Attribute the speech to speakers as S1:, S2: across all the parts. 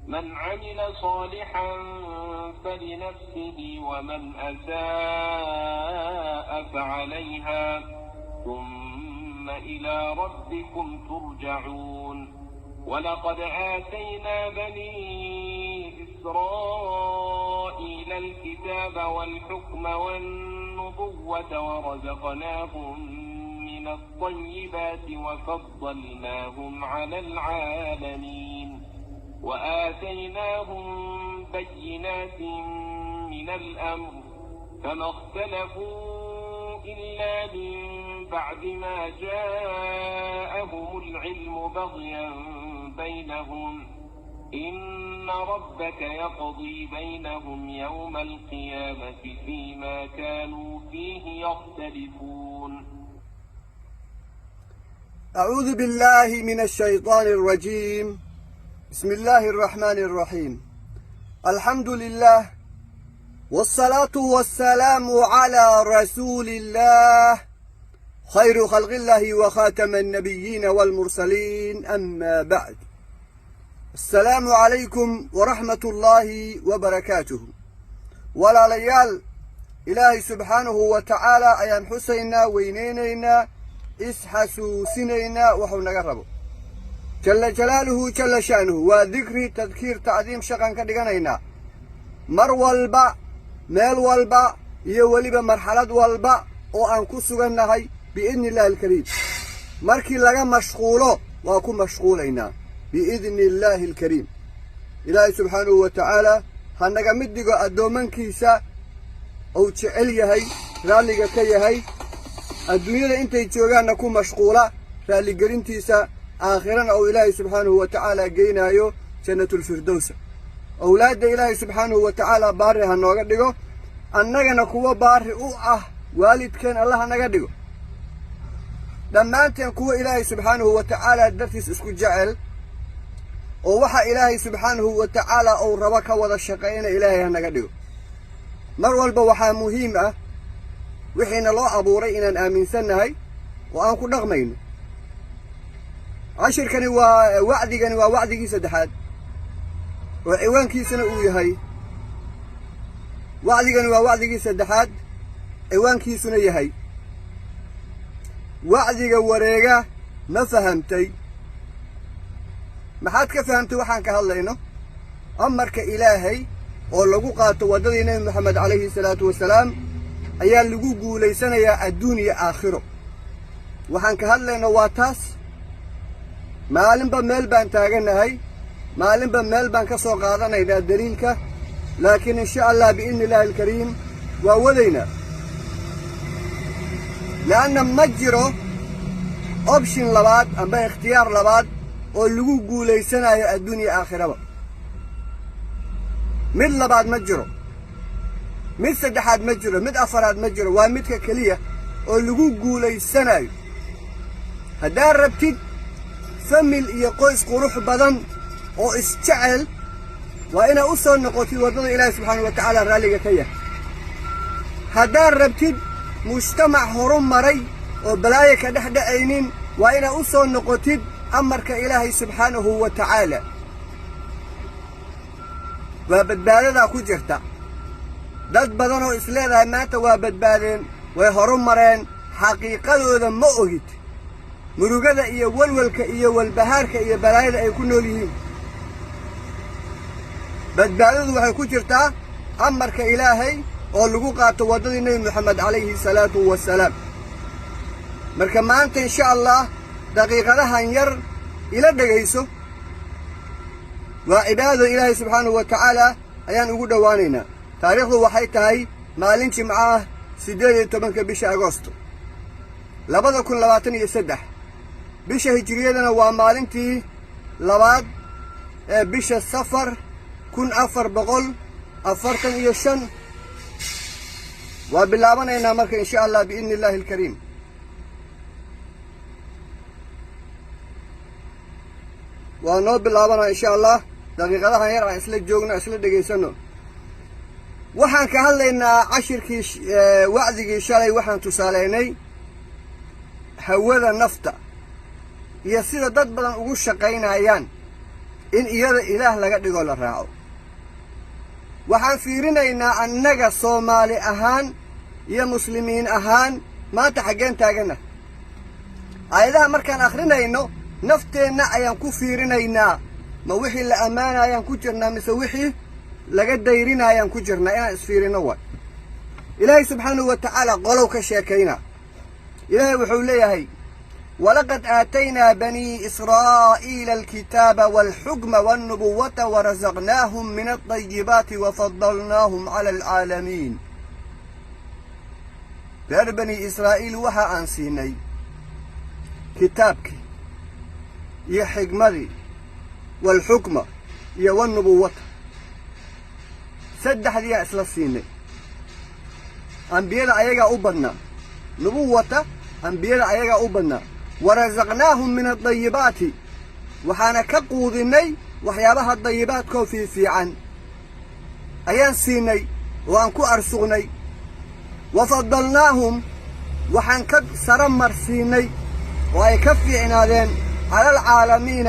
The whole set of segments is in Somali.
S1: من عمل صالحا فلنفسه ومن أساء فعليها ثم إلى ربكم ترجعون ولقد آتينا بني إسرائيل الكتاب والحكم والنبوة ورزقناهم من الطيبات وفضلناهم على العالمين وآتيناهم بينات من الأمر فما اختلفوا إلا من بعد ما جاءهم العلم بغيا بينهم إن ربك يقضي بينهم يوم القيامة فيما كانوا فيه يختلفون.
S2: أعوذ بالله من الشيطان الرجيم. بسم الله الرحمن الرحيم. الحمد لله والصلاة والسلام على رسول الله خير خلق الله وخاتم النبيين والمرسلين أما بعد. السلام عليكم ورحمة الله وبركاته. ولا ليال إلهي سبحانه وتعالى أيان حسينا وينينينا إسحسوسينينا وحو نقربو جل جلاله جل شأنه وذكري تذكير تعظيم شقان كدغانينا مر والبا ميل والبا iyo waliba marxalad walba oo aan ku sugannahay biidni illaahi alkariim markii laga mashquulo waa ku mashquulaynaa biidni illaahi alkariim ilaahay subxaanahu wa tacaala ha naga mid dhigo addoomankiisa uu jecel yahay raalliga ka yahay adduunyada intay joogaanna ku mashquula raalligelintiisa آخرا أو إلهي سبحانه وتعالى جينايو جنة الفردوس أولاد إلهي سبحانه وتعالى باري هنوغدغو أننا نكو باري والد كان الله نغدغو لما أنت نكو إلهي سبحانه وتعالى درتيس اسكو جعل ووحى إلهي سبحانه وتعالى أو ربك وذا الشقين إلهي هنغدغو مروا البوحى مهمة وحين الله أبو رئينا آمين سنهي وأنكو نغمين عشركني ووعدكني ووعدكي سدحاد وعوانكي سنة أويهاي وعدكني ووعدكي سدحاد عوانكي سنة يهاي وعدك وريقة ما فهمتي ما حد كفهمتي وحان كهالينو أمرك إلهي ولقو قاتو وددين محمد عليه الصلاة والسلام أيان لقو قولي سنة يا الدنيا آخره وحان كهالينو واتاس maalinba meel baan taaganahay maalinba meel baan ka soo qaadanaynaa daliilka laakiin insha allah biidni illaahi alkariim waa wadaynaa laanna ma jiro option labaad amba ikhtiyaar labaad oo lagu guulaysanayo adduunya aakhiraba mid labaad ma jiro mid saddexaad ma jiro mid afaraad ma jiro waa midka keliya oo lagu guulaysanayo haddaad rabtid famil iyo qoys qurux badan oo isjecel waa inaa u soo noqotid waddada ilaahay subxaanahu wa tacaala raalliga ka yahay haddaad rabtid mujtamac horu maray oo balaayo ka dhex dhacaynin waa inaa u soo noqotid amarka ilaahay subxaanahu wa tacaala waa badbaadadaa ku jirta dad badan oo isleedahay maanta waa badbaadeen way horu mareen xaqiiqadooda ma ogid murugada iyo walwalka iyo walbahaarka iyo balaayada ay ku nool yihiin badbaadadu waxay ku jirtaa amarka ilaahay oo lagu qaato waddadii nebi moxamed calayhi salaatu wasalaam marka maanta insha allah daqiiqadahan yar ila dhegayso waa cibaado ilaahay subxaanahu wa tacaala ayaan ugu dhowaanaynaa taariikhdu waxay tahay maalin jimco ah 18 bisha agoosto 2023 bisha hijriyadana waa maalintii labaad ee bisha safar 1445 waa bilaabanaynaa marka insha allah biidni illaahi alkariim waa noo bilaabanaa insha allah daqiiqadahan yar aan isla joogno isla dhegaysano waxaan ka hadlaynaa cashirkii wacdigii shalay waxaan tusaaleynay hawada nafta iyo sida dad badan ugu shaqaynayaan in iyada ilaah laga dhigo la raaco waxaan fiirinaynaa annaga Soomaali ahaan iyo muslimiin ahaan maanta xaggeen taagana ayadaha markaan akhrinayno nafteenna ayaan ku fiirinaynaa ma wixii la ammaanayaan ku jirnaa mise wixii laga dayrinayaan ku jirnaa inaan isfiirino way ilaahay subxaanahu wa tacaala qolow ka sheekayna ilaahay wuxuu leeyahay ولقد آتينا بني إسرائيل الكتاب والحكم والنبوة ورزقناهم من الطيبات وفضلناهم على العالمين reer bani Israa'iil waxa aan siinay kitaabkii iyo xigmadii wal xukma iyo wan nubuwata saddexdii isla siinay anbiyada ayaga u badnaa nubuwata anbiyada ayaga u badnaa warazaqnaahum min at-tayyibaati waxaana ka quudinay waxyaabaha tayyibaadkoo fiican ayaan siinay oo aan ku arsuqnay وفضلناهم وحن كد سرمر سيني وأي كفي عنادين على العالمين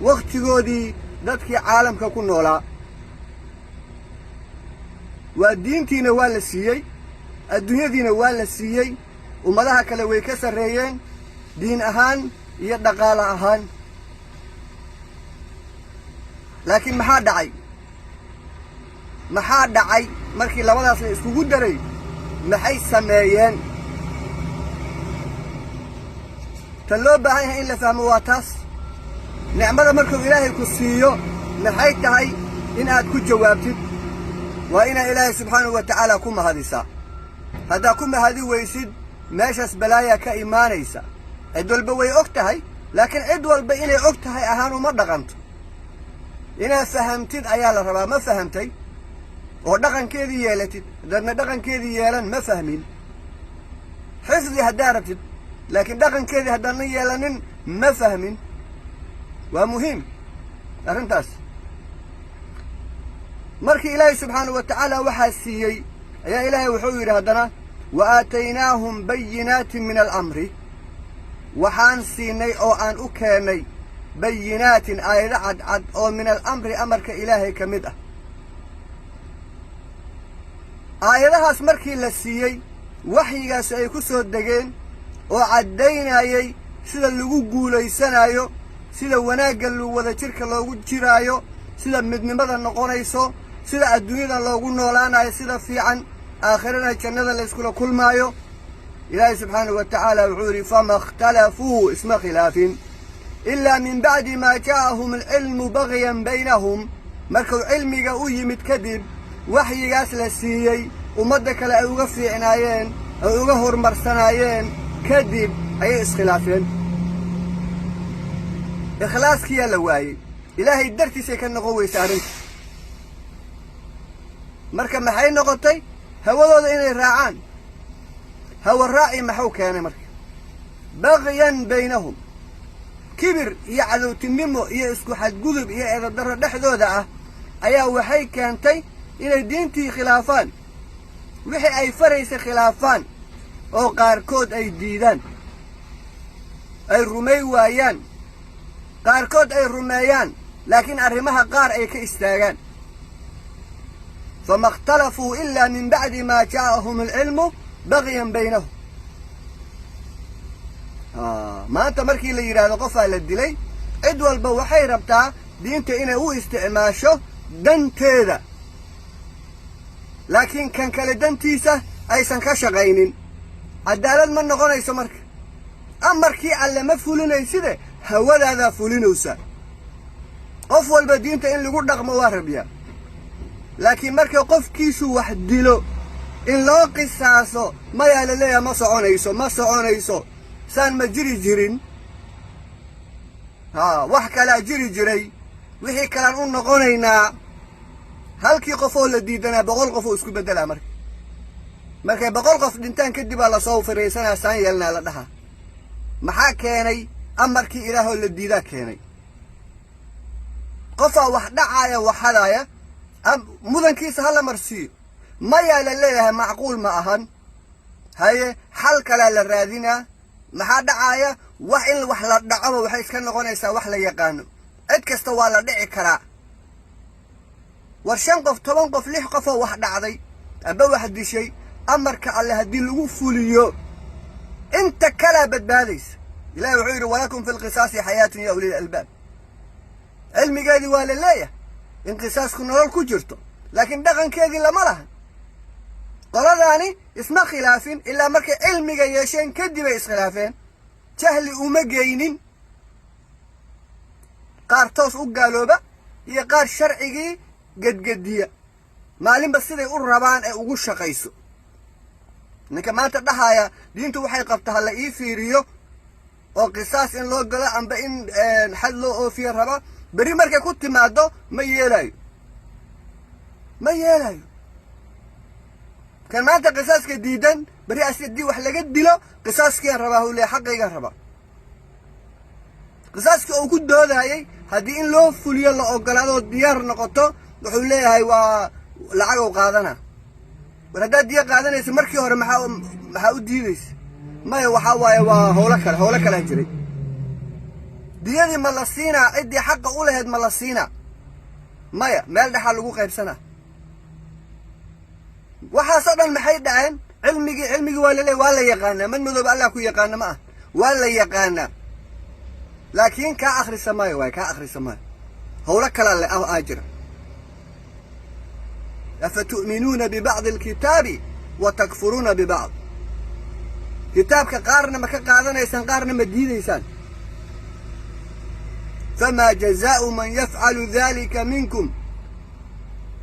S2: وقت جودي ذاتك عالم ككون ولا والدين تي نوال السيي الدنيا دي نوال السيي وملاها كلوي كسر ريين دين أهان يدقال أهان لكن محاد دعي مركي لولا سيسكو دري maxay sameeyeen tan loo baahan yahay in la fahmo waa taas nicmada markuu ilaahay ku siiyo maxay tahay in aad ku jawaabtid waa ina ilaahay subxaanahu wa tacaala ku mahadisaa haddaa ku mahadi weysid meeshaas balaaya ka imaanaysa cid walba way og tahay laakiin cid walba inay og tahay ahaan uma dhaqanto inaad fahamtid ayaa la rabaa ma fahamtay oo dhaqankeedii yeelatid dadna dhaqankeedii yeelan ma fahmin xifdi haddaa rabtid laakiin dhaqankeedii haddaanan yeelanin ma fahmin waa muhiim arrintaas markii ilaahay subxaanahu wa tacaala waxaa siiyey ayaa ilaahay wuxuu yidhi haddana wa aataynaahum bayinaatin min alamri waxaan siinay oo aan u keennay bayinaatin aayado cadcad oo min alamri amarka ilaahay ka mid ah aayadahaas markii la siiyey waxyigaas ay ku soo degeen oo caddaynayay sida lagu guulaysanayo sida wanaagga wada jirka loogu jiraayo sida midnimada noqonayso sida adduunyada loogu noolaanayo sida fiican aakhirana jannada la iskula kulmaayo ilaahay subxaanahu wa tacaala wuxuu yidhi fama ikhtalafuu isma khilaafin ilaa min bacdi maa jaa'ahum alcilmu bagyan baynahum markuu cilmiga u yimid kadib waxyigaas la siiyey ummadda kale ay uga fiicnaayeen ay uga horumarsanaayeen kadib ayay iskhilaafeen ikhlaaskiyaa la waayey ilaahay dartiisay ka noqon weysa arrinta marka maxay noqotay hawadooda inay raacaan hawa raaci maxuu keenay marka bagyan baynahum kibir iyo cadowtinimo iyo isku xadgudub iyo eedadarro dhexdooda ah ayaa waxay keentay inay diintii khilaafaan wixii ay faraysay khilaafaan oo qaarkood ay diidaan ay rumay waayaan qaarkood ay rumeeyaan laakiin arrimaha qaar ay ka istaagaan fama ikhtalafuu ilaa min bacdi maa jaa'ahum alcilmu bagyan baynahum maanta markii la yidhaahdo qofaa la dilay cid walba waxay rabtaa diinta inay u isticmaasho danteeda laakiin kan kale dantiisa aysan ka shaqaynin cadaalad ma noqonayso marka amarkii alle ma fulinayside hawadaadaa fulinaysa qof walba diinta in lagu dhaqmo waa rabyaa laakiin marka qofkiisu wax dilo in loo qisaaso mayaa la leeyaha ma soconayso saan ma jiri jirin wax kalaa jiri jiray wixii kalaan u noqonaynaa halkii qof oo la diidanaa 100 qof oo isku beddelaa markay 100 qof dhintaan kadib baa lasoo fariisanaa saan yeelnaa la dhahaa maxaa keenay amarkii ilaahoo la diidaa keenay qofaa wax dhacaaya waxadaaya mudankiisa hala marsiiyo mayaa la leeyahay macquul ma ahan haye xal kalaa la raadinaa maxaa dhacaaya wax in wax la dhacoba waxay iska noqonaysaa wax la yaqaano cid kasta waa la dhici karaa war 5 qof 10 qof 6 qof oo wax dhacday aba wax dishay amarka alle haddii lagu fuliyo inta kala badbaadaysa ilaahay wuxuu yidhi walakum fi lqisaasi xayaatun ya ulil albaab cilmigeedii waa la leeyahay in qisaasku nolol ku jirto laakiin dhaqankeedii lama lahan qoladaani isma khilaafin ilaa markay cilmiga yeesheen kadib ay iskhilaafeen jahli uma geynin qaar toos u gaalooba iyo qaar sharcigii gedgediya maalinba siday u rabaan ee ugu shaqayso ninka maanta dhahaya diintu waxay qabtaa hala ii fiiriyo oo qisaas in loo galo amba in xad loo oofiyo raba beri markay ku timaado ma yeelayo kan maanta qisaaska diidan beri asidii wax laga dilo qisaaskii rabaa uu leeyahay xaqayga raba qisaaska uu ku doodayay haddii in loo fuliyo la ogolaado diyaar noqoto wuxuu leeyahay waa lacag uu qaadana war haddaad diya qaadanaysa markii hore maxaa u diidaysa maya waxaa waaye waa howlo kale jiray diyadii ma la siinaa ciddii xaqa u lahayd ma la siinaa maya meel dhexaa lagu qaybsanaa waxaasoo dhan maxay dhaceen cilmigii waa laleeyahay waa la yaqaanaa man madooba allah ku yaqaana ma ah waa la yaqaanaa laakiin kaa akhrisa maayo howlo kala le ah jira أفتؤمنون ببعض الكتاب وتكفرون ببعض كتابك قارنا ما كقادنا يسان قارنا مدينة يسان فما جزاء من يفعل ذلك منكم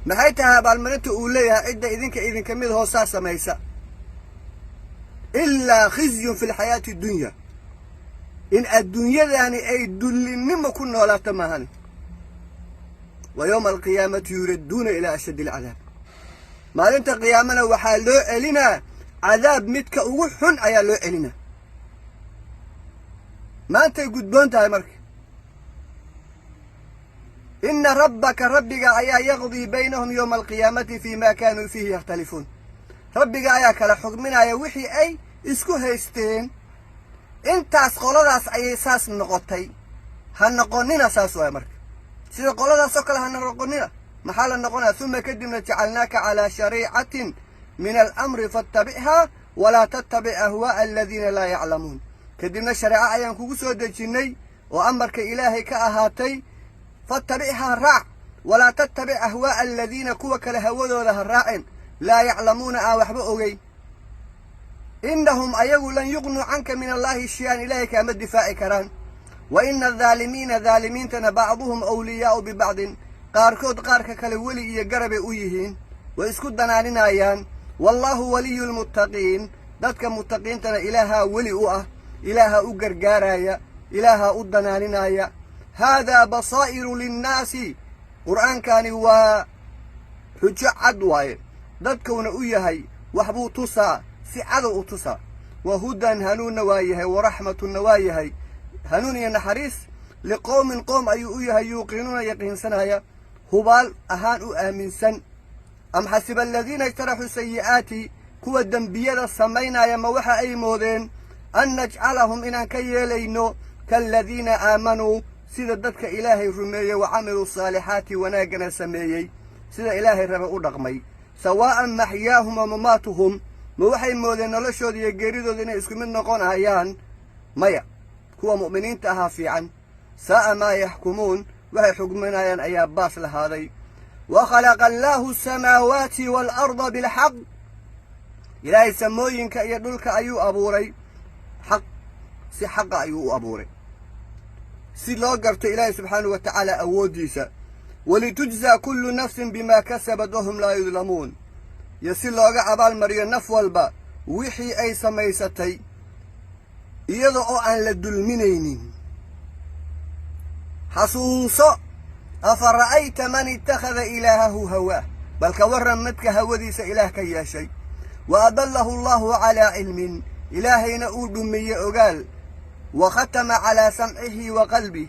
S2: ما هيتها بالمنت أوليها إذا إذن كميل هو ساسا ميسا إلا خزي في الحياة الدنيا إن الدنيا يعني أي دل مما كنا ولا تماهن ويوم القيامة يردون إلى أشد العذاب maalinta qiyaamana waxaa loo celinaa cadaab midka ugu xun ayaa loo celinaa maantay gudboon tahay marka ina rabbaka rabbiga ayaa yaqdii baynahum yowma alqiyaamati fii ma kaanuu fiihi yakhtalifuun rabbiga ayaa kala xugminaya wixii ay isku haysteen intaas qoladaas ayay saas noqotay ha noqonina saas waay marka sida qoladaasoo kale hana noqonina محل النقطة ثم كدمنا جعلناك على شريعة من الأمر فاتبعها ولا تتبع أهواء الذين لا يعلمون كدمنا الشريعة أيام كوسو دجني وأمرك إلهي كأهاتي فاتبعها الرع ولا تتبع أهواء الذين كوك لهودوا له الراع لا يعلمون وحبؤي إنهم أيغوا لن يغنوا عنك من الله شيئا إليك أما الدفاع كران وإن الظالمين ظالمين تن بعضهم أولياء ببعض qaarkood qaarka kale weli iyo garabay u yihiin way isku danaaninayaan wallahu waliyul muttaqiin dadka muttaqiintana ilaaha weli u ah ilaaha u gargaaraya ilaaha u danaaninaya hada basairu linnaasi qur'aankani waa xujo cad waaye dadkuna u yahay waxbuu tusaa si cadow u tusaa wahudan hanuunna waa yahay waraxmatuna waa yahay hanuun iyo naxariis liqowmin qoom ayuu u yahay yuuqinuuna yaqiinsanaya هبال أهان أمنسن أم حسب الذين اجترحوا السيئات كوا الدنبية السمينا يموحى أي مودين أن نجعلهم إن كيلينو كالذين آمنوا سيدتك إلهي رمي وعملوا الصالحات وناقنا سميي سيد إلهي رمي رغمي سواء محياهم ومماتهم موحى مودين لشود يجريدو دين اسكمين نقون هيان ميا كوا مؤمنين تهافي عن ساء ما يحكمون وهي حكمنا أي باس لهذي وخلق الله السماوات والأرض بالحق إلهي سموين كيدلك أيو أبوري حق سي حق أيو أبوري سي لوقرت إلهي سبحانه وتعالى أوديسا ولتجزى كل نفس بما كسبت وهم لا يظلمون يسي لوقع أبال مريم نفوالبا وحي أي سميستي يضعو أن لدلمنين حصوصا أفرأيت من اتخذ إلهه هواه بل كورا متك هوديس إله كي شيء وأضله الله على علم إلهي نؤود مي أقال وختم على سمعه وقلبه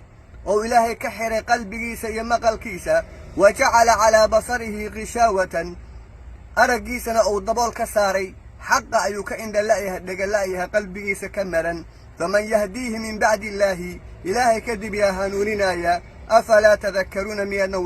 S2: أو إلهي كحر قلبه سيمقل كيسا وجعل على بصره غشاوة أرقيسنا أو ضبال كساري حق أيك عند الله قلبه سكمرا فمن يهديه من بعد الله إلهي كذب يا هنوننا يا أفلا تذكرون ميادنا